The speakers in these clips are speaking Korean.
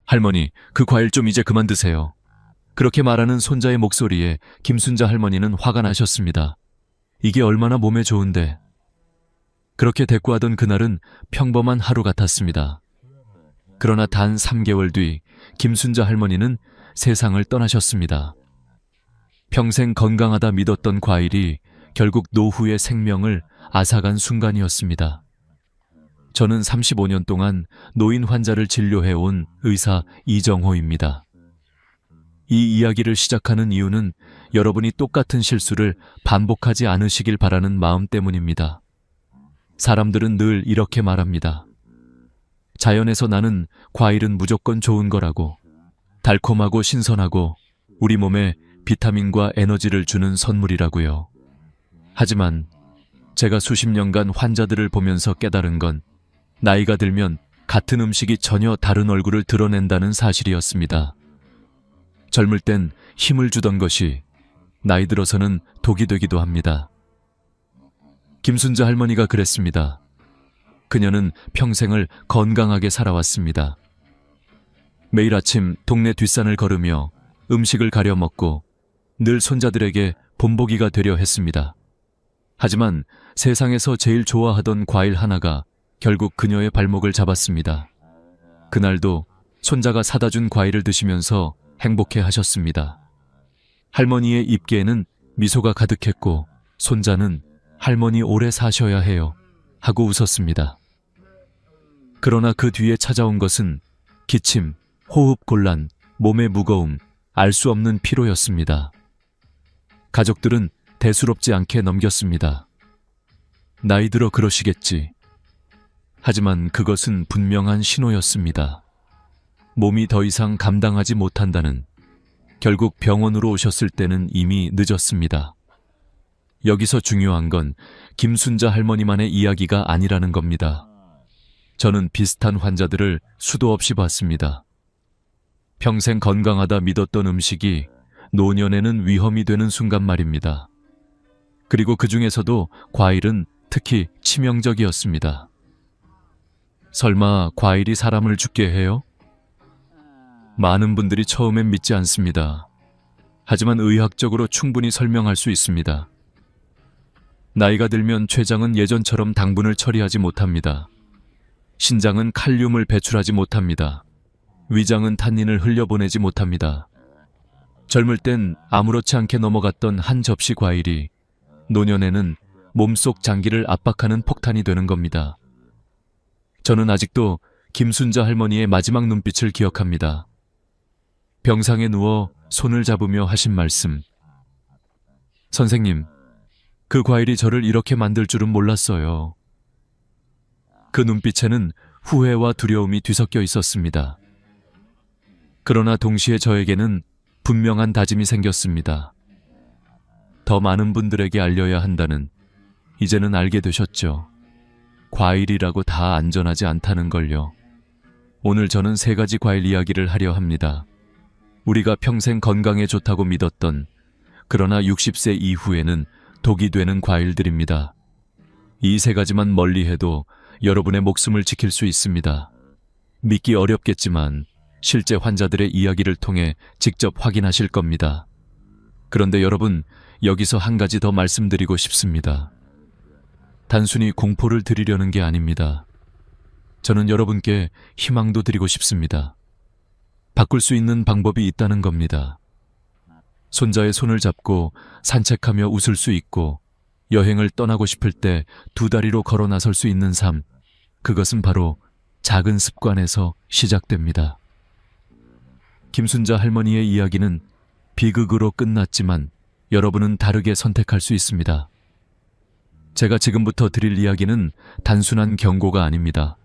할머니, 그 과일 좀 이제 그만 드세요. 그렇게 말하는 손자의 목소리에 김순자 할머니는 화가 나셨습니다. 이게 얼마나 몸에 좋은데. 그렇게 대꾸하던 그날은 평범한 하루 같았습니다. 그러나 단 3개월 뒤 김순자 할머니는 세상을 떠나셨습니다. 평생 건강하다 믿었던 과일이 결국 노후의 생명을 앗아간 순간이었습니다. 저는 35년 동안 노인 환자를 진료해온 의사 이정호입니다. 이 이야기를 시작하는 이유는 여러분이 똑같은 실수를 반복하지 않으시길 바라는 마음 때문입니다. 사람들은 늘 이렇게 말합니다. 자연에서 나는 과일은 무조건 좋은 거라고. 달콤하고 신선하고 우리 몸에 비타민과 에너지를 주는 선물이라고요. 하지만 제가 수십 년간 환자들을 보면서 깨달은 건 나이가 들면 같은 음식이 전혀 다른 얼굴을 드러낸다는 사실이었습니다. 젊을 땐 힘을 주던 것이 나이 들어서는 독이 되기도 합니다. 김순자 할머니가 그랬습니다. 그녀는 평생을 건강하게 살아왔습니다. 매일 아침 동네 뒷산을 걸으며 음식을 가려 먹고 늘 손자들에게 본보기가 되려 했습니다. 하지만 세상에서 제일 좋아하던 과일 하나가 결국 그녀의 발목을 잡았습니다. 그날도 손자가 사다 준 과일을 드시면서 행복해 하셨습니다. 할머니의 입계에는 미소가 가득했고 손자는 할머니 오래 사셔야 해요 하고 웃었습니다. 그러나 그 뒤에 찾아온 것은 기침, 호흡 곤란, 몸의 무거움, 알 수 없는 피로였습니다. 가족들은 대수롭지 않게 넘겼습니다. 나이 들어 그러시겠지. 하지만 그것은 분명한 신호였습니다. 몸이 더 이상 감당하지 못한다는. 결국 병원으로 오셨을 때는 이미 늦었습니다. 여기서 중요한 건 김순자 할머니만의 이야기가 아니라는 겁니다. 저는 비슷한 환자들을 수도 없이 봤습니다. 평생 건강하다 믿었던 음식이 노년에는 위험이 되는 순간 말입니다. 그리고 그 중에서도 과일은 특히 치명적이었습니다. 설마 과일이 사람을 죽게 해요? 많은 분들이 처음엔 믿지 않습니다. 하지만 의학적으로 충분히 설명할 수 있습니다. 나이가 들면 췌장은 예전처럼 당분을 처리하지 못합니다. 신장은 칼륨을 배출하지 못합니다. 위장은 탄닌을 흘려보내지 못합니다. 젊을 땐 아무렇지 않게 넘어갔던 한 접시 과일이 노년에는 몸속 장기를 압박하는 폭탄이 되는 겁니다. 저는 아직도 김순자 할머니의 마지막 눈빛을 기억합니다. 병상에 누워 손을 잡으며 하신 말씀. 선생님, 그 과일이 저를 이렇게 만들 줄은 몰랐어요. 그 눈빛에는 후회와 두려움이 뒤섞여 있었습니다. 그러나 동시에 저에게는 분명한 다짐이 생겼습니다. 더 많은 분들에게 알려야 한다는. 이제는 알게 되셨죠. 과일이라고 다 안전하지 않다는 걸요. 오늘 저는 3가지 과일 이야기를 하려 합니다. 우리가 평생 건강에 좋다고 믿었던, 그러나 60세 이후에는 독이 되는 과일들입니다. 이 3가지만 멀리해도 여러분의 목숨을 지킬 수 있습니다. 믿기 어렵겠지만 실제 환자들의 이야기를 통해 직접 확인하실 겁니다. 그런데 여러분, 여기서 한 가지 더 말씀드리고 싶습니다. 단순히 공포를 드리려는 게 아닙니다. 저는 여러분께 희망도 드리고 싶습니다. 바꿀 수 있는 방법이 있다는 겁니다. 손자의 손을 잡고 산책하며 웃을 수 있고 여행을 떠나고 싶을 때 2다리로 걸어 나설 수 있는 삶, 그것은 바로 작은 습관에서 시작됩니다. 김순자 할머니의 이야기는 비극으로 끝났지만 여러분은 다르게 선택할 수 있습니다. 제가 지금부터 드릴 이야기는 단순한 경고가 아닙니다.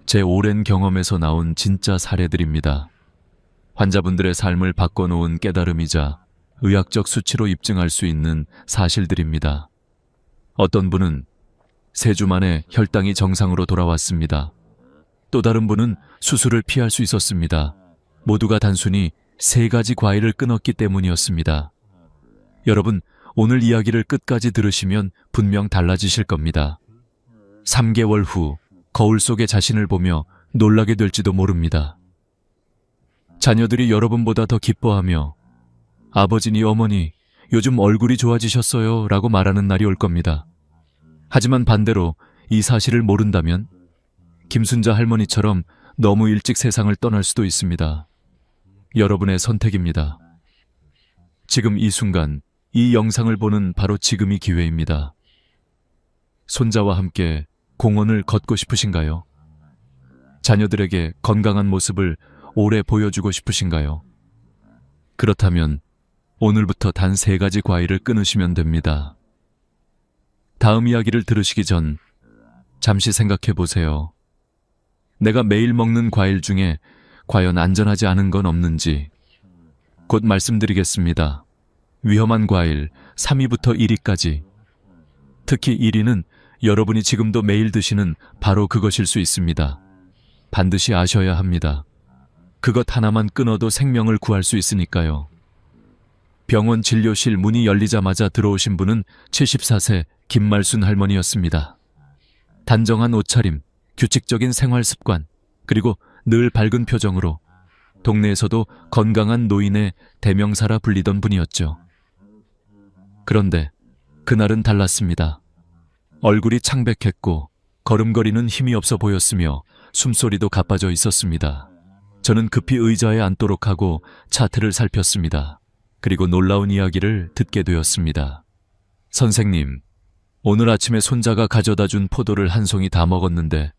제 오랜 경험에서 나온 진짜 사례들입니다. 환자분들의 삶을 바꿔놓은 깨달음이자 의학적 수치로 입증할 수 있는 사실들입니다. 어떤 분은 3주 만에 혈당이 정상으로 돌아왔습니다. 또 다른 분은 수술을 피할 수 있었습니다. 모두가 단순히 3가지 과일을 끊었기 때문이었습니다. 여러분, 오늘 이야기를 끝까지 들으시면 분명 달라지실 겁니다. 3개월 후 거울 속의 자신을 보며 놀라게 될지도 모릅니다. 자녀들이 여러분보다 더 기뻐하며 아버지니 어머니, 요즘 얼굴이 좋아지셨어요 라고 말하는 날이 올 겁니다. 하지만 반대로 이 사실을 모른다면 김순자 할머니처럼 너무 일찍 세상을 떠날 수도 있습니다. 여러분의 선택입니다. 지금 이 순간, 이 영상을 보는 바로 지금이 기회입니다. 손자와 함께 공원을 걷고 싶으신가요? 자녀들에게 건강한 모습을 오래 보여주고 싶으신가요? 그렇다면 오늘부터 단 3가지 과일을 끊으시면 됩니다. 다음 이야기를 들으시기 전 잠시 생각해 보세요. 내가 매일 먹는 과일 중에 과연 안전하지 않은 건 없는지 곧 말씀드리겠습니다. 위험한 과일 3위부터 1위까지. 특히 1위는 여러분이 지금도 매일 드시는 바로 그것일 수 있습니다. 반드시 아셔야 합니다. 그것 하나만 끊어도 생명을 구할 수 있으니까요. 병원 진료실 문이 열리자마자 들어오신 분은 74세 김말순 할머니였습니다. 단정한 옷차림, 규칙적인 생활 습관, 그리고 늘 밝은 표정으로 동네에서도 건강한 노인의 대명사라 불리던 분이었죠. 그런데 그날은 달랐습니다. 얼굴이 창백했고 걸음걸이는 힘이 없어 보였으며 숨소리도 가빠져 있었습니다. 저는 급히 의자에 앉도록 하고 차트를 살폈습니다. 그리고 놀라운 이야기를 듣게 되었습니다. 선생님, 오늘 아침에 손자가 가져다 준 포도를 한 송이 다 먹었는데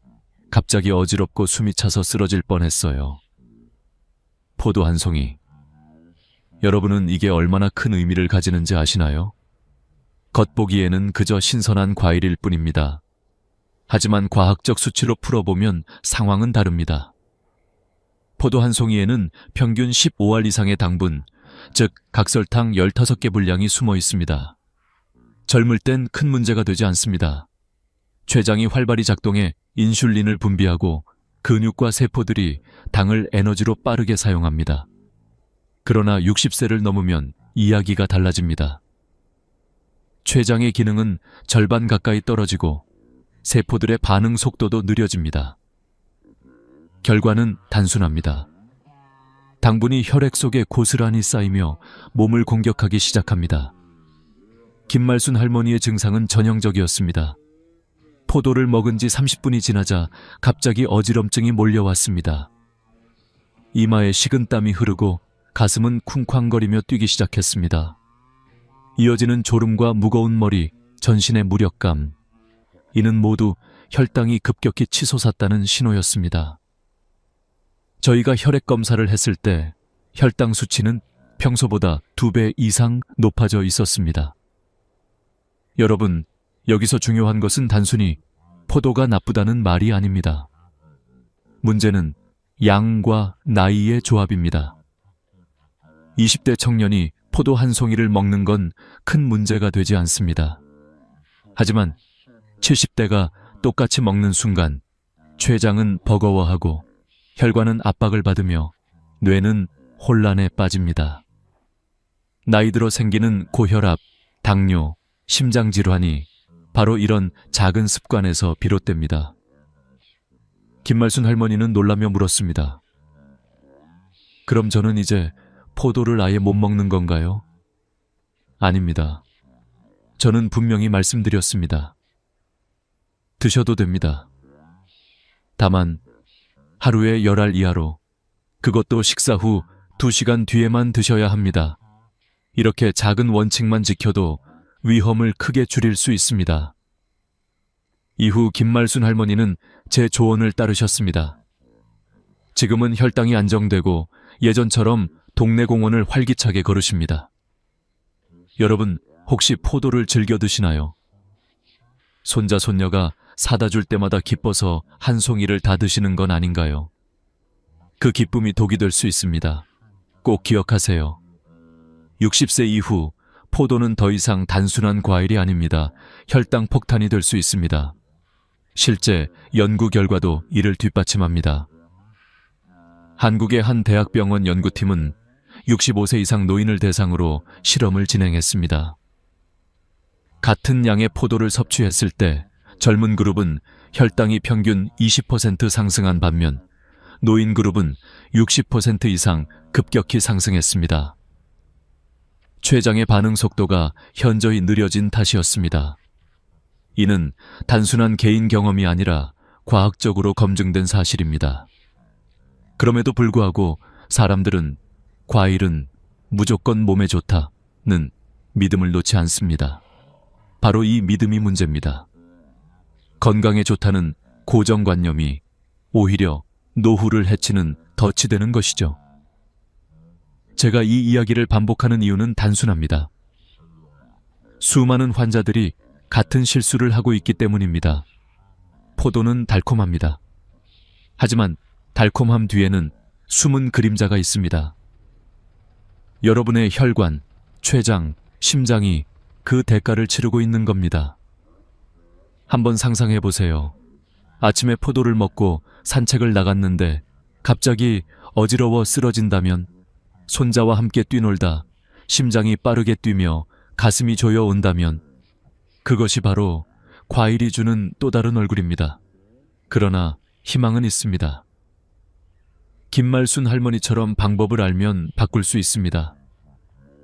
갑자기 어지럽고 숨이 차서 쓰러질 뻔했어요. 포도 한 송이. 여러분은 이게 얼마나 큰 의미를 가지는지 아시나요? 겉보기에는 그저 신선한 과일일 뿐입니다. 하지만 과학적 수치로 풀어보면 상황은 다릅니다. 포도 한 송이에는 평균 15알 이상의 당분, 즉 각설탕 15개 분량이 숨어 있습니다. 젊을 땐 큰 문제가 되지 않습니다. 췌장이 활발히 작동해 인슐린을 분비하고 근육과 세포들이 당을 에너지로 빠르게 사용합니다. 그러나 60세를 넘으면 이야기가 달라집니다. 췌장의 기능은 절반 가까이 떨어지고 세포들의 반응 속도도 느려집니다. 결과는 단순합니다. 당분이 혈액 속에 고스란히 쌓이며 몸을 공격하기 시작합니다. 김말순 할머니의 증상은 전형적이었습니다. 포도를 먹은 지 30분이 지나자 갑자기 어지럼증이 몰려왔습니다. 이마에 식은땀이 흐르고 가슴은 쿵쾅거리며 뛰기 시작했습니다. 이어지는 졸음과 무거운 머리, 전신의 무력감. 이는 모두 혈당이 급격히 치솟았다는 신호였습니다. 저희가 혈액 검사를 했을 때 혈당 수치는 평소보다 2배 이상 높아져 있었습니다. 여러분, 여기서 중요한 것은 단순히 포도가 나쁘다는 말이 아닙니다. 문제는 양과 나이의 조합입니다. 20대 청년이 포도 한 송이를 먹는 건 큰 문제가 되지 않습니다. 하지만 70대가 똑같이 먹는 순간 췌장은 버거워하고 혈관은 압박을 받으며 뇌는 혼란에 빠집니다. 나이 들어 생기는 고혈압, 당뇨, 심장질환이 바로 이런 작은 습관에서 비롯됩니다. 김말순 할머니는 놀라며 물었습니다. 그럼 저는 이제 포도를 아예 못 먹는 건가요? 아닙니다. 저는 분명히 말씀드렸습니다. 드셔도 됩니다. 다만 하루에 10알 이하로, 그것도 식사 후 2시간 뒤에만 드셔야 합니다. 이렇게 작은 원칙만 지켜도 위험을 크게 줄일 수 있습니다. 이후 김말순 할머니는 제 조언을 따르셨습니다. 지금은 혈당이 안정되고 예전처럼 동네 공원을 활기차게 걸으십니다. 여러분, 혹시 포도를 즐겨 드시나요? 손자 손녀가 사다 줄 때마다 기뻐서 한 송이를 다 드시는 건 아닌가요? 그 기쁨이 독이 될 수 있습니다. 꼭 기억하세요. 60세 이후 포도는 더 이상 단순한 과일이 아닙니다. 혈당 폭탄이 될 수 있습니다. 실제 연구 결과도 이를 뒷받침합니다. 한국의 한 대학병원 연구팀은 65세 이상 노인을 대상으로 실험을 진행했습니다. 같은 양의 포도를 섭취했을 때 젊은 그룹은 혈당이 평균 20% 상승한 반면 노인 그룹은 60% 이상 급격히 상승했습니다. 췌장의 반응 속도가 현저히 느려진 탓이었습니다. 이는 단순한 개인 경험이 아니라 과학적으로 검증된 사실입니다. 그럼에도 불구하고 사람들은 과일은 무조건 몸에 좋다는 믿음을 놓지 않습니다. 바로 이 믿음이 문제입니다. 건강에 좋다는 고정관념이 오히려 노후를 해치는 덫이 되는 것이죠. 제가 이 이야기를 반복하는 이유는 단순합니다. 수많은 환자들이 같은 실수를 하고 있기 때문입니다. 포도는 달콤합니다. 하지만 달콤함 뒤에는 숨은 그림자가 있습니다. 여러분의 혈관, 췌장, 심장이 그 대가를 치르고 있는 겁니다. 한번 상상해 보세요. 아침에 포도를 먹고 산책을 나갔는데 갑자기 어지러워 쓰러진다면, 손자와 함께 뛰놀다 심장이 빠르게 뛰며 가슴이 조여온다면, 그것이 바로 과일이 주는 또 다른 얼굴입니다. 그러나 희망은 있습니다. 김말순 할머니처럼 방법을 알면 바꿀 수 있습니다.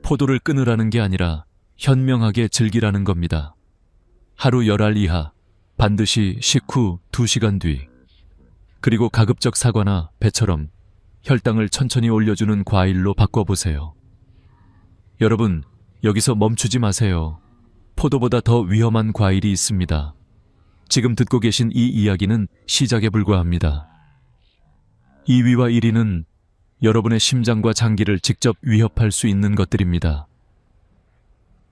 포도를 끊으라는 게 아니라 현명하게 즐기라는 겁니다. 하루 10알 이하, 반드시 식후 2시간 뒤, 그리고 가급적 사과나 배처럼 혈당을 천천히 올려주는 과일로 바꿔보세요. 여러분, 여기서 멈추지 마세요. 포도보다 더 위험한 과일이 있습니다. 지금 듣고 계신 이 이야기는 시작에 불과합니다. 2위와 1위는 여러분의 심장과 장기를 직접 위협할 수 있는 것들입니다.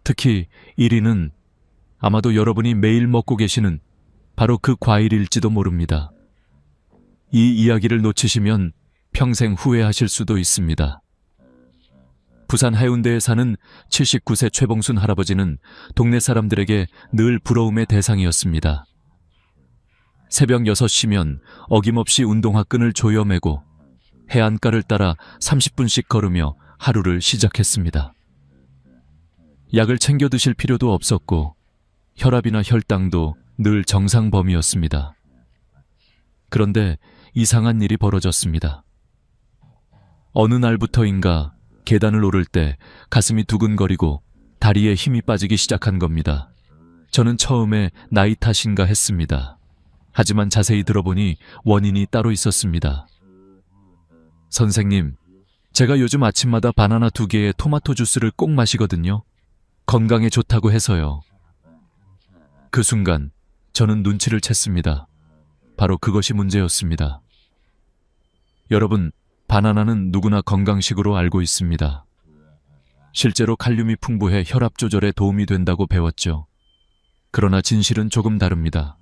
특히 1위는 아마도 여러분이 매일 먹고 계시는 바로 그 과일일지도 모릅니다. 이 이야기를 놓치시면 평생 후회하실 수도 있습니다. 부산 해운대에 사는 79세 최봉순 할아버지는 동네 사람들에게 늘 부러움의 대상이었습니다. 새벽 6시면 어김없이 운동화 끈을 조여매고 해안가를 따라 30분씩 걸으며 하루를 시작했습니다. 약을 챙겨 드실 필요도 없었고 혈압이나 혈당도 늘 정상 범위였습니다. 그런데 이상한 일이 벌어졌습니다. 어느 날부터인가 계단을 오를 때 가슴이 두근거리고 다리에 힘이 빠지기 시작한 겁니다. 저는 처음에 나이 탓인가 했습니다. 하지만 자세히 들어보니 원인이 따로 있었습니다. 선생님, 제가 요즘 아침마다 바나나 2개에 토마토 주스를 꼭 마시거든요. 건강에 좋다고 해서요. 그 순간 저는 눈치를 챘습니다. 바로 그것이 문제였습니다. 여러분, 바나나는 누구나 건강식으로 알고 있습니다. 실제로 칼륨이 풍부해 혈압 조절에 도움이 된다고 배웠죠. 그러나 진실은 조금 다릅니다.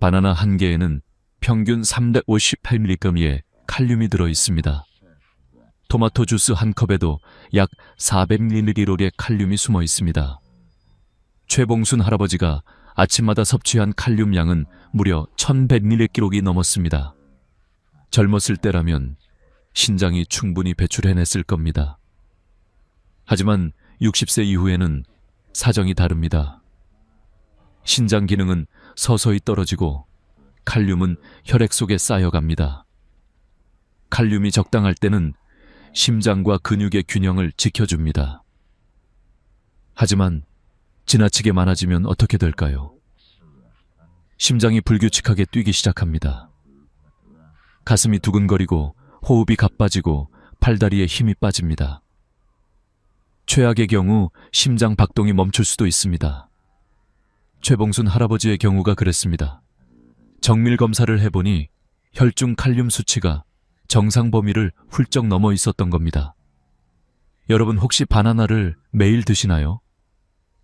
바나나 한 개에는 평균 358mg의 칼륨이 들어 있습니다. 토마토 주스 한 컵에도 약 400mg의 칼륨이 숨어 있습니다. 최봉순 할아버지가 아침마다 섭취한 칼륨 양은 무려 1100mg이 넘었습니다. 젊었을 때라면 신장이 충분히 배출해냈을 겁니다. 하지만 60세 이후에는 사정이 다릅니다. 신장 기능은 서서히 떨어지고 칼륨은 혈액 속에 쌓여갑니다. 칼륨이 적당할 때는 심장과 근육의 균형을 지켜줍니다. 하지만 지나치게 많아지면 어떻게 될까요? 심장이 불규칙하게 뛰기 시작합니다. 가슴이 두근거리고 호흡이 가빠지고 팔다리에 힘이 빠집니다. 최악의 경우 심장 박동이 멈출 수도 있습니다. 최봉순 할아버지의 경우가 그랬습니다. 정밀 검사를 해보니 혈중 칼륨 수치가 정상 범위를 훌쩍 넘어 있었던 겁니다. 여러분, 혹시 바나나를 매일 드시나요?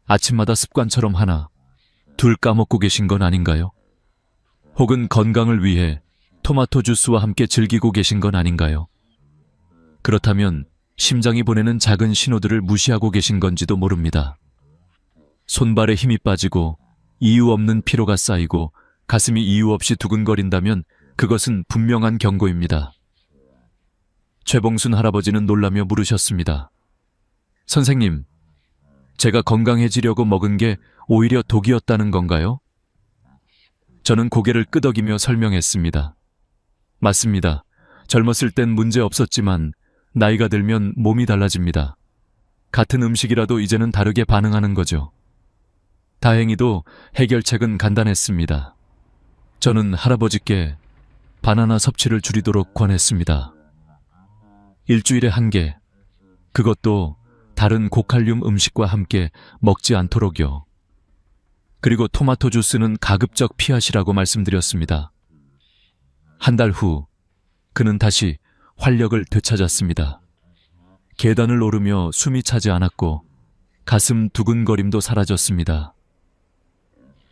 아침마다 습관처럼 하나, 둘 까먹고 계신 건 아닌가요? 혹은 건강을 위해 토마토 주스와 함께 즐기고 계신 건 아닌가요? 그렇다면 심장이 보내는 작은 신호들을 무시하고 계신 건지도 모릅니다. 손발에 힘이 빠지고 이유 없는 피로가 쌓이고 가슴이 이유 없이 두근거린다면 그것은 분명한 경고입니다. 최봉순 할아버지는 놀라며 물으셨습니다. 선생님, 제가 건강해지려고 먹은 게 오히려 독이었다는 건가요? 저는 고개를 끄덕이며 설명했습니다. 맞습니다. 젊었을 땐 문제 없었지만 나이가 들면 몸이 달라집니다. 같은 음식이라도 이제는 다르게 반응하는 거죠. 다행히도 해결책은 간단했습니다. 저는 할아버지께 바나나 섭취를 줄이도록 권했습니다. 일주일에 1개, 그것도 다른 고칼륨 음식과 함께 먹지 않도록요. 그리고 토마토 주스는 가급적 피하시라고 말씀드렸습니다. 한 달 후, 그는 다시 활력을 되찾았습니다. 계단을 오르며 숨이 차지 않았고 가슴 두근거림도 사라졌습니다.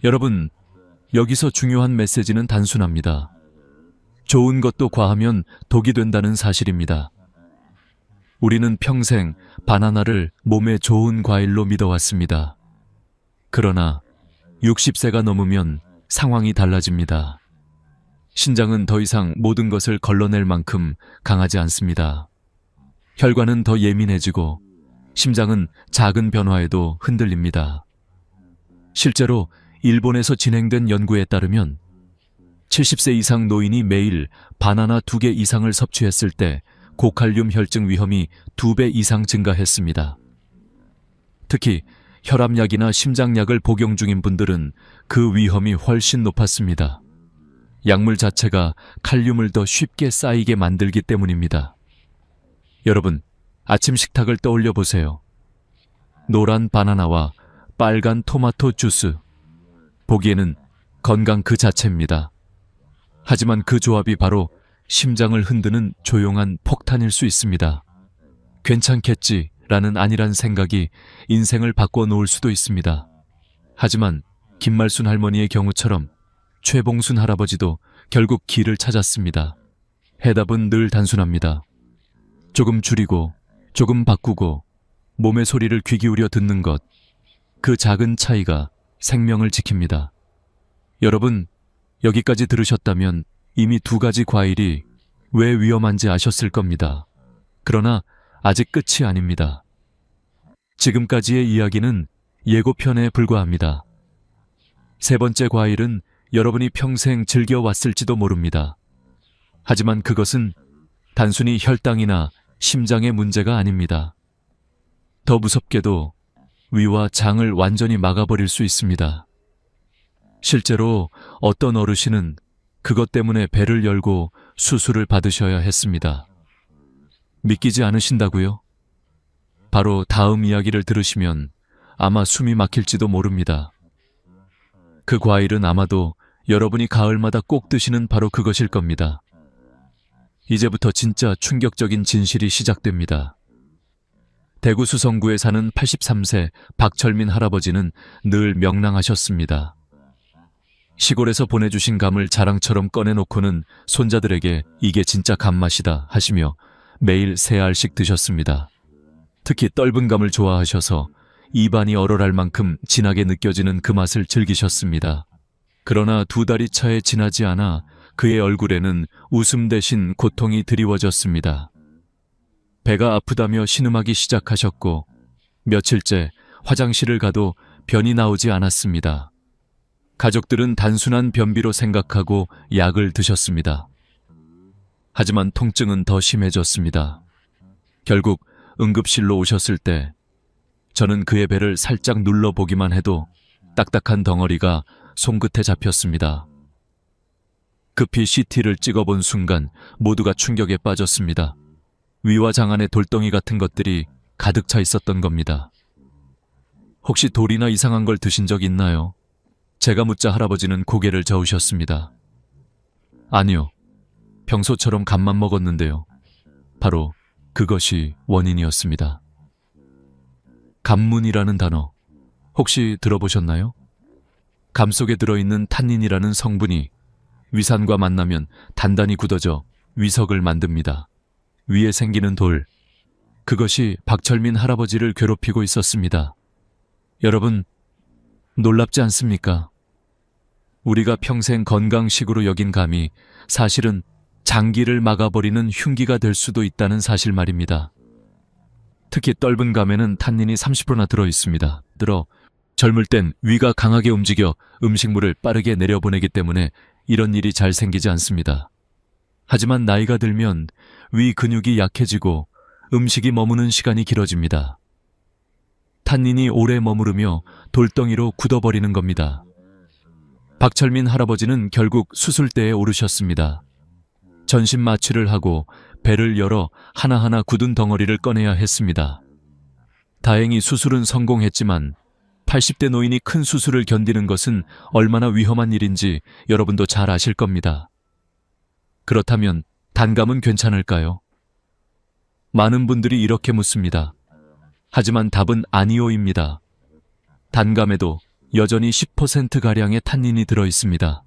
여러분, 여기서 중요한 메시지는 단순합니다. 좋은 것도 과하면 독이 된다는 사실입니다. 우리는 평생 바나나를 몸에 좋은 과일로 믿어왔습니다. 그러나 60세가 넘으면 상황이 달라집니다. 신장은 더 이상 모든 것을 걸러낼 만큼 강하지 않습니다. 혈관은 더 예민해지고 심장은 작은 변화에도 흔들립니다. 실제로 일본에서 진행된 연구에 따르면 70세 이상 노인이 매일 바나나 2개 이상을 섭취했을 때 고칼륨 혈증 위험이 2배 이상 증가했습니다. 특히 혈압약이나 심장약을 복용 중인 분들은 그 위험이 훨씬 높았습니다. 약물 자체가 칼륨을 더 쉽게 쌓이게 만들기 때문입니다. 여러분, 아침 식탁을 떠올려 보세요. 노란 바나나와 빨간 토마토 주스. 보기에는 건강 그 자체입니다. 하지만 그 조합이 바로 심장을 흔드는 조용한 폭탄일 수 있습니다. 괜찮겠지라는 안일한 생각이 인생을 바꿔놓을 수도 있습니다. 하지만 김말순 할머니의 경우처럼 최봉순 할아버지도 결국 길을 찾았습니다. 해답은 늘 단순합니다. 조금 줄이고, 조금 바꾸고, 몸의 소리를 귀 기울여 듣는 것. 그 작은 차이가 생명을 지킵니다. 여러분, 여기까지 들으셨다면 이미 2가지 과일이 왜 위험한지 아셨을 겁니다. 그러나 아직 끝이 아닙니다. 지금까지의 이야기는 예고편에 불과합니다. 3번째 과일은 여러분이 평생 즐겨왔을지도 모릅니다. 하지만 그것은 단순히 혈당이나 심장의 문제가 아닙니다. 더 무섭게도 위와 장을 완전히 막아버릴 수 있습니다. 실제로 어떤 어르신은 그것 때문에 배를 열고 수술을 받으셔야 했습니다. 믿기지 않으신다고요? 바로 다음 이야기를 들으시면 아마 숨이 막힐지도 모릅니다. 그 과일은 아마도 여러분이 가을마다 꼭 드시는 바로 그것일 겁니다. 이제부터 진짜 충격적인 진실이 시작됩니다. 대구 수성구에 사는 83세 박철민 할아버지는 늘 명랑하셨습니다. 시골에서 보내주신 감을 자랑처럼 꺼내놓고는 손자들에게 이게 진짜 감맛이다 하시며 매일 3알씩 드셨습니다. 특히 떫은 감을 좋아하셔서 입안이 얼얼할 만큼 진하게 느껴지는 그 맛을 즐기셨습니다. 그러나 2달이 차에 지나지 않아 그의 얼굴에는 웃음 대신 고통이 드리워졌습니다. 배가 아프다며 신음하기 시작하셨고 며칠째 화장실을 가도 변이 나오지 않았습니다. 가족들은 단순한 변비로 생각하고 약을 드셨습니다. 하지만 통증은 더 심해졌습니다. 결국 응급실로 오셨을 때 저는 그의 배를 살짝 눌러보기만 해도 딱딱한 덩어리가 손끝에 잡혔습니다. 급히 CT를 찍어본 순간 모두가 충격에 빠졌습니다. 위와 장 안에 돌덩이 같은 것들이 가득 차 있었던 겁니다. 혹시 돌이나 이상한 걸 드신 적 있나요? 제가 묻자 할아버지는 고개를 저으셨습니다. 아니요. 평소처럼 밥만 먹었는데요. 바로 그것이 원인이었습니다. 감문이라는 단어 혹시 들어보셨나요? 감 속에 들어있는 탄닌이라는 성분이 위산과 만나면 단단히 굳어져 위석을 만듭니다. 위에 생기는 돌, 그것이 박철민 할아버지를 괴롭히고 있었습니다. 여러분, 놀랍지 않습니까? 우리가 평생 건강식으로 여긴 감이 사실은 장기를 막아버리는 흉기가 될 수도 있다는 사실 말입니다. 특히 떫은 감에는 탄닌이 30%나 들어있습니다. 젊을 땐 위가 강하게 움직여 음식물을 빠르게 내려보내기 때문에 이런 일이 잘 생기지 않습니다. 하지만 나이가 들면 위 근육이 약해지고 음식이 머무는 시간이 길어집니다. 탄닌이 오래 머무르며 돌덩이로 굳어버리는 겁니다. 박철민 할아버지는 결국 수술대에 오르셨습니다. 전신 마취를 하고 배를 열어 하나하나 굳은 덩어리를 꺼내야 했습니다. 다행히 수술은 성공했지만 80대 노인이 큰 수술을 견디는 것은 얼마나 위험한 일인지 여러분도 잘 아실 겁니다. 그렇다면 단감은 괜찮을까요? 많은 분들이 이렇게 묻습니다. 하지만 답은 아니오입니다. 단감에도 여전히 10%가량의 탄닌이 들어있습니다.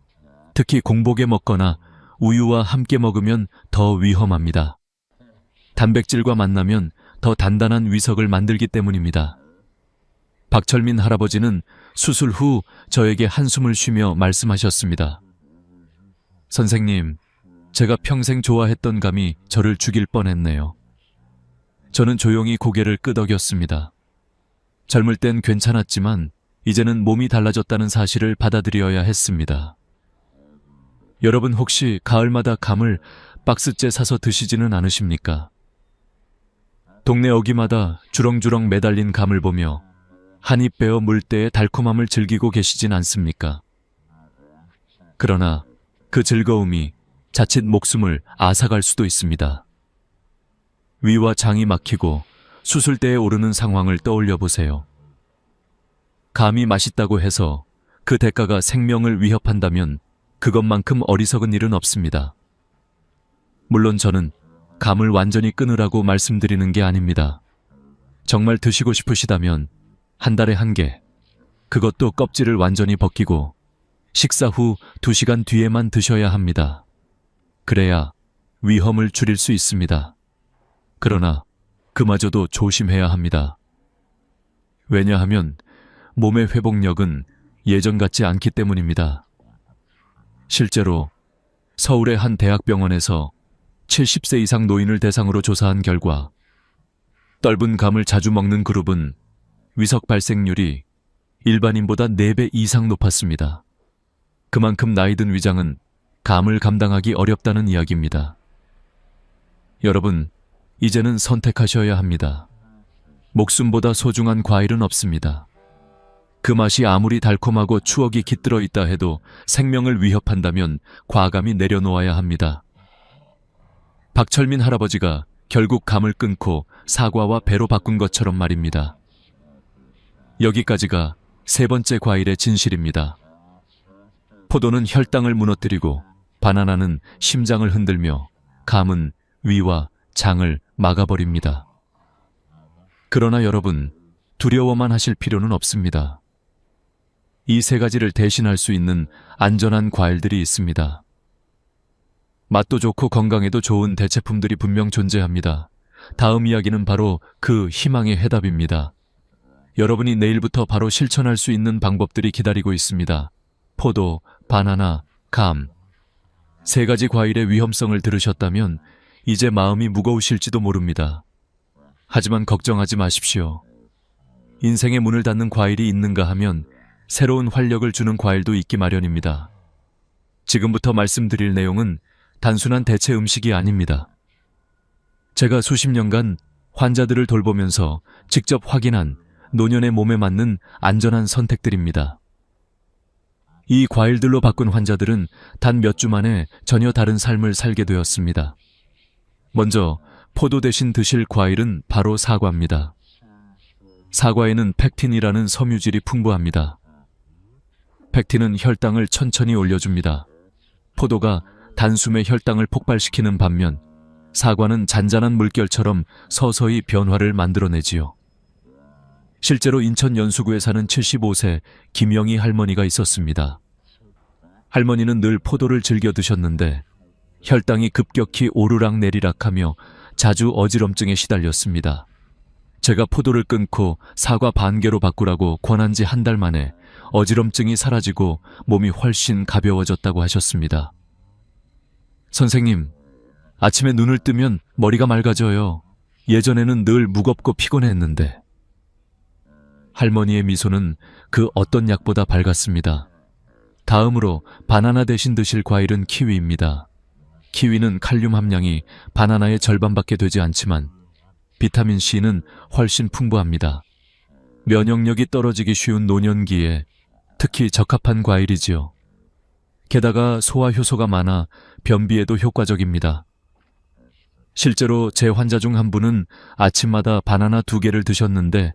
특히 공복에 먹거나 우유와 함께 먹으면 더 위험합니다. 단백질과 만나면 더 단단한 위석을 만들기 때문입니다. 박철민 할아버지는 수술 후 저에게 한숨을 쉬며 말씀하셨습니다. 선생님, 제가 평생 좋아했던 감이 저를 죽일 뻔했네요. 저는 조용히 고개를 끄덕였습니다. 젊을 땐 괜찮았지만 이제는 몸이 달라졌다는 사실을 받아들여야 했습니다. 여러분 혹시 가을마다 감을 박스째 사서 드시지는 않으십니까? 동네 어귀마다 주렁주렁 매달린 감을 보며 한입 베어 물 때의 달콤함을 즐기고 계시진 않습니까? 그러나 그 즐거움이 자칫 목숨을 앗아갈 수도 있습니다. 위와 장이 막히고 수술대에 오르는 상황을 떠올려 보세요. 감이 맛있다고 해서 그 대가가 생명을 위협한다면 그것만큼 어리석은 일은 없습니다. 물론 저는 감을 완전히 끊으라고 말씀드리는 게 아닙니다. 정말 드시고 싶으시다면 한 달에 1개, 그것도 껍질을 완전히 벗기고 식사 후 2시간 뒤에만 드셔야 합니다. 그래야 위험을 줄일 수 있습니다. 그러나 그마저도 조심해야 합니다. 왜냐하면 몸의 회복력은 예전 같지 않기 때문입니다. 실제로 서울의 한 대학병원에서 70세 이상 노인을 대상으로 조사한 결과 떫은 감을 자주 먹는 그룹은 위석 발생률이 일반인보다 4배 이상 높았습니다. 그만큼 나이 든 위장은 감을 감당하기 어렵다는 이야기입니다. 여러분, 이제는 선택하셔야 합니다. 목숨보다 소중한 과일은 없습니다. 그 맛이 아무리 달콤하고 추억이 깃들어 있다 해도 생명을 위협한다면 과감히 내려놓아야 합니다. 박철민 할아버지가 결국 감을 끊고 사과와 배로 바꾼 것처럼 말입니다. 여기까지가 3번째 과일의 진실입니다. 포도는 혈당을 무너뜨리고 바나나는 심장을 흔들며 감은 위와 장을 막아버립니다. 그러나 여러분, 두려워만 하실 필요는 없습니다. 이 3가지를 대신할 수 있는 안전한 과일들이 있습니다. 맛도 좋고 건강에도 좋은 대체품들이 분명 존재합니다. 다음 이야기는 바로 그 희망의 해답입니다. 여러분이 내일부터 바로 실천할 수 있는 방법들이 기다리고 있습니다. 포도, 바나나, 감. 3가지 과일의 위험성을 들으셨다면 이제 마음이 무거우실지도 모릅니다. 하지만 걱정하지 마십시오. 인생의 문을 닫는 과일이 있는가 하면 새로운 활력을 주는 과일도 있기 마련입니다. 지금부터 말씀드릴 내용은 단순한 대체 음식이 아닙니다. 제가 수십 년간 환자들을 돌보면서 직접 확인한 노년의 몸에 맞는 안전한 선택들입니다. 이 과일들로 바꾼 환자들은 단 몇 주 만에 전혀 다른 삶을 살게 되었습니다. 먼저 포도 대신 드실 과일은 바로 사과입니다. 사과에는 펙틴이라는 섬유질이 풍부합니다. 펙틴은 혈당을 천천히 올려줍니다. 포도가 단숨에 혈당을 폭발시키는 반면 사과는 잔잔한 물결처럼 서서히 변화를 만들어내지요. 실제로 인천 연수구에 사는 75세 김영희 할머니가 있었습니다. 할머니는 늘 포도를 즐겨 드셨는데 혈당이 급격히 오르락내리락하며 자주 어지럼증에 시달렸습니다. 제가 포도를 끊고 사과 반개로 바꾸라고 권한 지 1달 만에 어지럼증이 사라지고 몸이 훨씬 가벼워졌다고 하셨습니다. 선생님, 아침에 눈을 뜨면 머리가 맑아져요. 예전에는 늘 무겁고 피곤했는데. 할머니의 미소는 그 어떤 약보다 밝았습니다. 다음으로 바나나 대신 드실 과일은 키위입니다. 키위는 칼륨 함량이 바나나의 절반밖에 되지 않지만 비타민 C는 훨씬 풍부합니다. 면역력이 떨어지기 쉬운 노년기에 특히 적합한 과일이지요. 게다가 소화 효소가 많아 변비에도 효과적입니다. 실제로 제 환자 중 한 분은 아침마다 바나나 2개를 드셨는데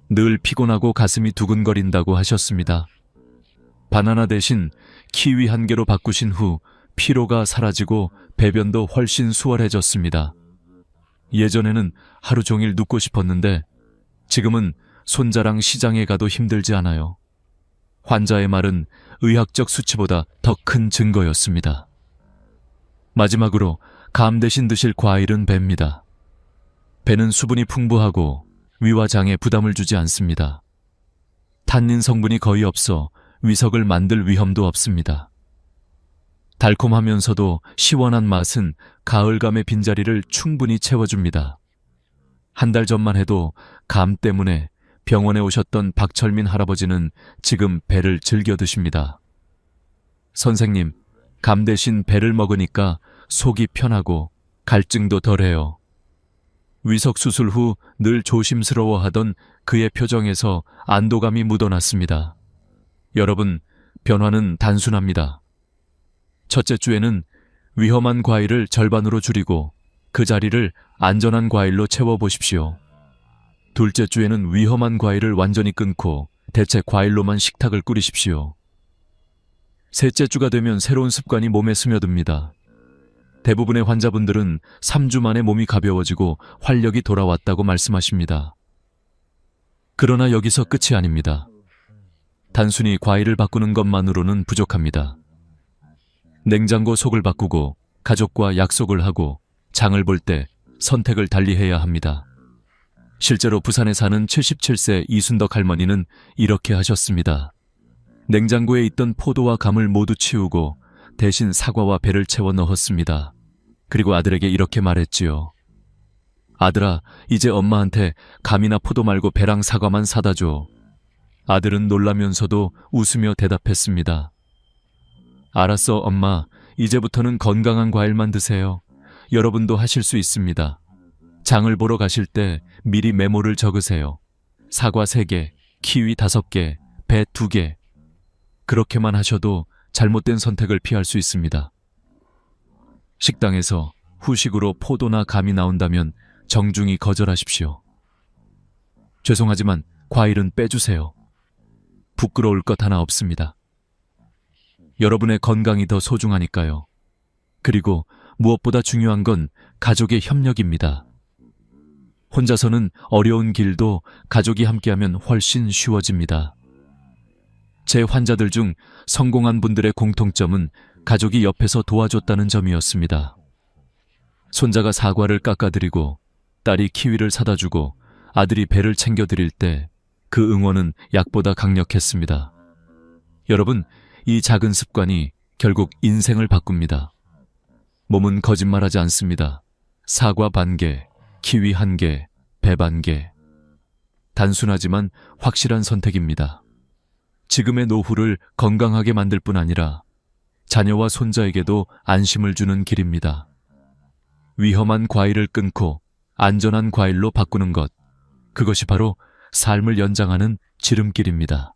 늘 피곤하고 가슴이 두근거린다고 하셨습니다. 바나나 대신 키위 1개로 바꾸신 후 피로가 사라지고 배변도 훨씬 수월해졌습니다. 예전에는 하루 종일 눕고 싶었는데 지금은 손자랑 시장에 가도 힘들지 않아요. 환자의 말은 의학적 수치보다 더 큰 증거였습니다. 마지막으로 감 대신 드실 과일은 배입니다. 배는 수분이 풍부하고 위와 장에 부담을 주지 않습니다. 탄닌 성분이 거의 없어 위석을 만들 위험도 없습니다. 달콤하면서도 시원한 맛은 가을감의 빈자리를 충분히 채워줍니다. 한 달 전만 해도 감 때문에 병원에 오셨던 박철민 할아버지는 지금 배를 즐겨 드십니다. 선생님, 감 대신 배를 먹으니까 속이 편하고 갈증도 덜해요. 위석 수술 후 늘 조심스러워하던 그의 표정에서 안도감이 묻어났습니다. 여러분, 변화는 단순합니다. 첫째 주에는 위험한 과일을 절반으로 줄이고 그 자리를 안전한 과일로 채워보십시오. 둘째 주에는 위험한 과일을 완전히 끊고 대체 과일로만 식탁을 꾸리십시오. 셋째 주가 되면 새로운 습관이 몸에 스며듭니다. 대부분의 환자분들은 3주 만에 몸이 가벼워지고 활력이 돌아왔다고 말씀하십니다. 그러나 여기서 끝이 아닙니다. 단순히 과일을 바꾸는 것만으로는 부족합니다. 냉장고 속을 바꾸고 가족과 약속을 하고 장을 볼 때 선택을 달리해야 합니다. 실제로 부산에 사는 77세 이순덕 할머니는 이렇게 하셨습니다. 냉장고에 있던 포도와 감을 모두 치우고 대신 사과와 배를 채워 넣었습니다. 그리고 아들에게 이렇게 말했지요. 아들아, 이제 엄마한테 감이나 포도 말고 배랑 사과만 사다 줘. 아들은 놀라면서도 웃으며 대답했습니다. 알았어, 엄마. 이제부터는 건강한 과일만 드세요. 여러분도 하실 수 있습니다. 장을 보러 가실 때 미리 메모를 적으세요. 사과 3개, 키위 5개, 배 2개. 그렇게만 하셔도 잘못된 선택을 피할 수 있습니다. 식당에서 후식으로 포도나 감이 나온다면 정중히 거절하십시오. 죄송하지만 과일은 빼주세요. 부끄러울 것 하나 없습니다. 여러분의 건강이 더 소중하니까요. 그리고 무엇보다 중요한 건 가족의 협력입니다. 혼자서는 어려운 길도 가족이 함께하면 훨씬 쉬워집니다. 제 환자들 중 성공한 분들의 공통점은 가족이 옆에서 도와줬다는 점이었습니다. 손자가 사과를 깎아드리고 딸이 키위를 사다 주고 아들이 배를 챙겨드릴 때 그 응원은 약보다 강력했습니다. 여러분, 이 작은 습관이 결국 인생을 바꿉니다. 몸은 거짓말하지 않습니다. 사과 1개, 키위 1개, 배 1개. 단순하지만 확실한 선택입니다. 지금의 노후를 건강하게 만들 뿐 아니라 자녀와 손자에게도 안심을 주는 길입니다. 위험한 과일을 끊고 안전한 과일로 바꾸는 것. 그것이 바로 삶을 연장하는 지름길입니다.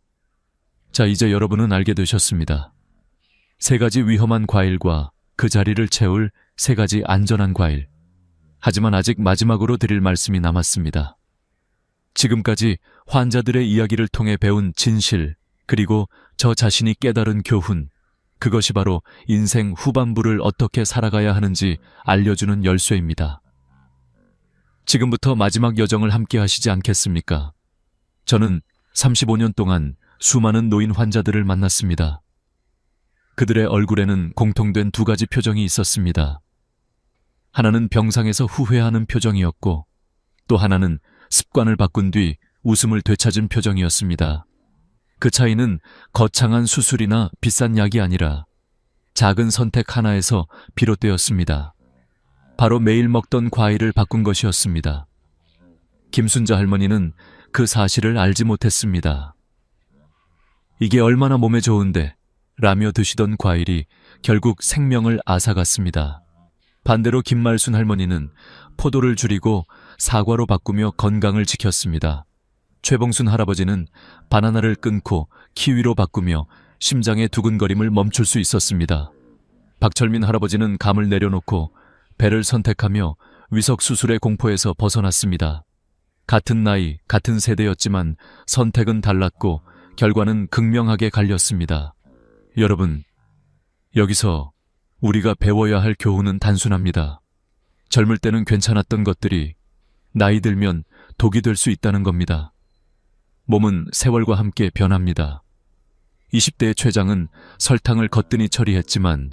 자, 이제 여러분은 알게 되셨습니다. 3가지 위험한 과일과 그 자리를 채울 3가지 안전한 과일. 하지만 아직 마지막으로 드릴 말씀이 남았습니다. 지금까지 환자들의 이야기를 통해 배운 진실, 그리고 저 자신이 깨달은 교훈, 그것이 바로 인생 후반부를 어떻게 살아가야 하는지 알려주는 열쇠입니다. 지금부터 마지막 여정을 함께 하시지 않겠습니까? 저는 35년 동안 수많은 노인 환자들을 만났습니다. 그들의 얼굴에는 공통된 2가지 표정이 있었습니다. 하나는 병상에서 후회하는 표정이었고 또 하나는 습관을 바꾼 뒤 웃음을 되찾은 표정이었습니다. 그 차이는 거창한 수술이나 비싼 약이 아니라 작은 선택 하나에서 비롯되었습니다. 바로 매일 먹던 과일을 바꾼 것이었습니다. 김순자 할머니는 그 사실을 알지 못했습니다. 이게 얼마나 몸에 좋은데 라며 드시던 과일이 결국 생명을 앗아갔습니다. 반대로 김말순 할머니는 포도를 줄이고 사과로 바꾸며 건강을 지켰습니다. 최봉순 할아버지는 바나나를 끊고 키위로 바꾸며 심장의 두근거림을 멈출 수 있었습니다. 박철민 할아버지는 감을 내려놓고 배를 선택하며 위석 수술의 공포에서 벗어났습니다. 같은 나이, 같은 세대였지만 선택은 달랐고 결과는 극명하게 갈렸습니다. 여러분, 여기서 우리가 배워야 할 교훈은 단순합니다. 젊을 때는 괜찮았던 것들이 나이 들면 독이 될 수 있다는 겁니다. 몸은 세월과 함께 변합니다. 20대의 췌장은 설탕을 거뜬히 처리했지만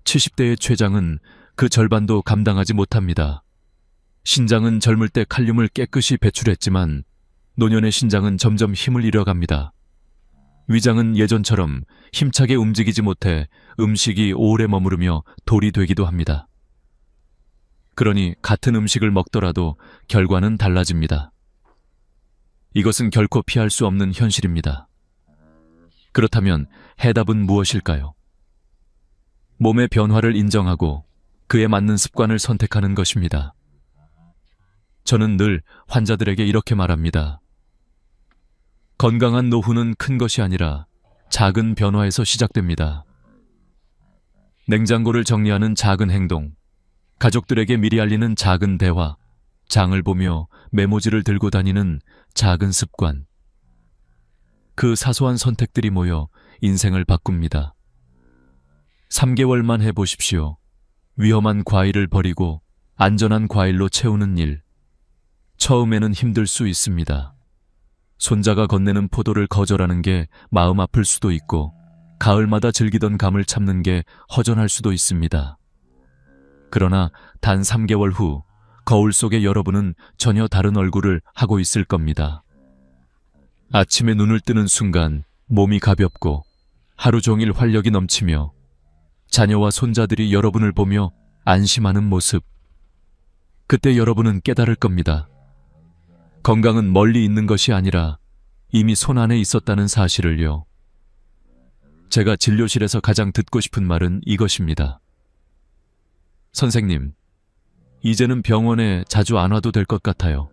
70대의 췌장은 그 절반도 감당하지 못합니다. 신장은 젊을 때 칼륨을 깨끗이 배출했지만 노년의 신장은 점점 힘을 잃어갑니다. 위장은 예전처럼 힘차게 움직이지 못해 음식이 오래 머무르며 돌이 되기도 합니다. 그러니 같은 음식을 먹더라도 결과는 달라집니다. 이것은 결코 피할 수 없는 현실입니다. 그렇다면 해답은 무엇일까요? 몸의 변화를 인정하고 그에 맞는 습관을 선택하는 것입니다. 저는 늘 환자들에게 이렇게 말합니다. 건강한 노후는 큰 것이 아니라 작은 변화에서 시작됩니다. 냉장고를 정리하는 작은 행동, 가족들에게 미리 알리는 작은 대화, 장을 보며 메모지를 들고 다니는 작은 습관. 그 사소한 선택들이 모여 인생을 바꿉니다. 3개월만 해보십시오. 위험한 과일을 버리고 안전한 과일로 채우는 일. 처음에는 힘들 수 있습니다. 손자가 건네는 포도를 거절하는 게 마음 아플 수도 있고 가을마다 즐기던 감을 참는 게 허전할 수도 있습니다. 그러나 단 3개월 후 거울 속의 여러분은 전혀 다른 얼굴을 하고 있을 겁니다. 아침에 눈을 뜨는 순간 몸이 가볍고 하루 종일 활력이 넘치며 자녀와 손자들이 여러분을 보며 안심하는 모습. 그때 여러분은 깨달을 겁니다. 건강은 멀리 있는 것이 아니라 이미 손 안에 있었다는 사실을요. 제가 진료실에서 가장 듣고 싶은 말은 이것입니다. 선생님, 이제는 병원에 자주 안 와도 될 것 같아요.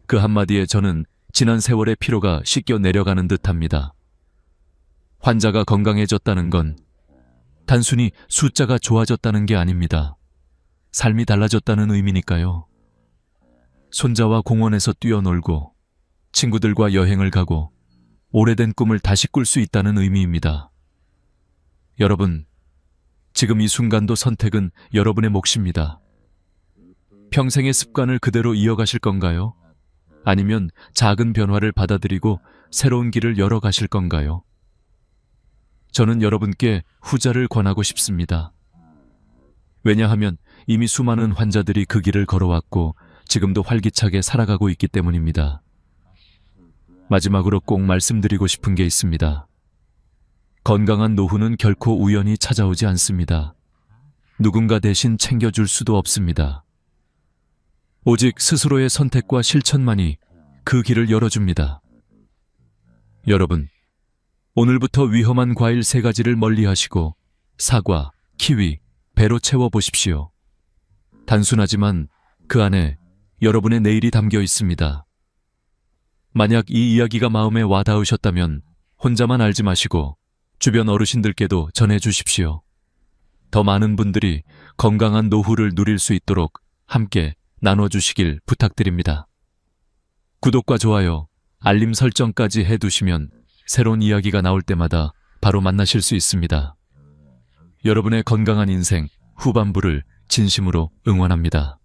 그 한마디에 저는 지난 세월의 피로가 씻겨 내려가는 듯합니다. 환자가 건강해졌다는 건 단순히 숫자가 좋아졌다는 게 아닙니다. 삶이 달라졌다는 의미니까요. 손자와 공원에서 뛰어놀고 친구들과 여행을 가고 오래된 꿈을 다시 꿀 수 있다는 의미입니다. 여러분, 지금 이 순간도 선택은 여러분의 몫입니다. 평생의 습관을 그대로 이어가실 건가요? 아니면 작은 변화를 받아들이고 새로운 길을 열어가실 건가요? 저는 여러분께 후자를 권하고 싶습니다. 왜냐하면 이미 수많은 환자들이 그 길을 걸어왔고 지금도 활기차게 살아가고 있기 때문입니다. 마지막으로 꼭 말씀드리고 싶은 게 있습니다. 건강한 노후는 결코 우연히 찾아오지 않습니다. 누군가 대신 챙겨줄 수도 없습니다. 오직 스스로의 선택과 실천만이 그 길을 열어줍니다. 여러분, 오늘부터 위험한 과일 3가지를 멀리하시고 사과, 키위, 배로 채워보십시오. 단순하지만 그 안에 여러분의 내일이 담겨 있습니다. 만약 이 이야기가 마음에 와닿으셨다면 혼자만 알지 마시고 주변 어르신들께도 전해주십시오. 더 많은 분들이 건강한 노후를 누릴 수 있도록 함께 나눠주시길 부탁드립니다. 구독과 좋아요, 알림 설정까지 해두시면 새로운 이야기가 나올 때마다 바로 만나실 수 있습니다. 여러분의 건강한 인생 후반부를 진심으로 응원합니다.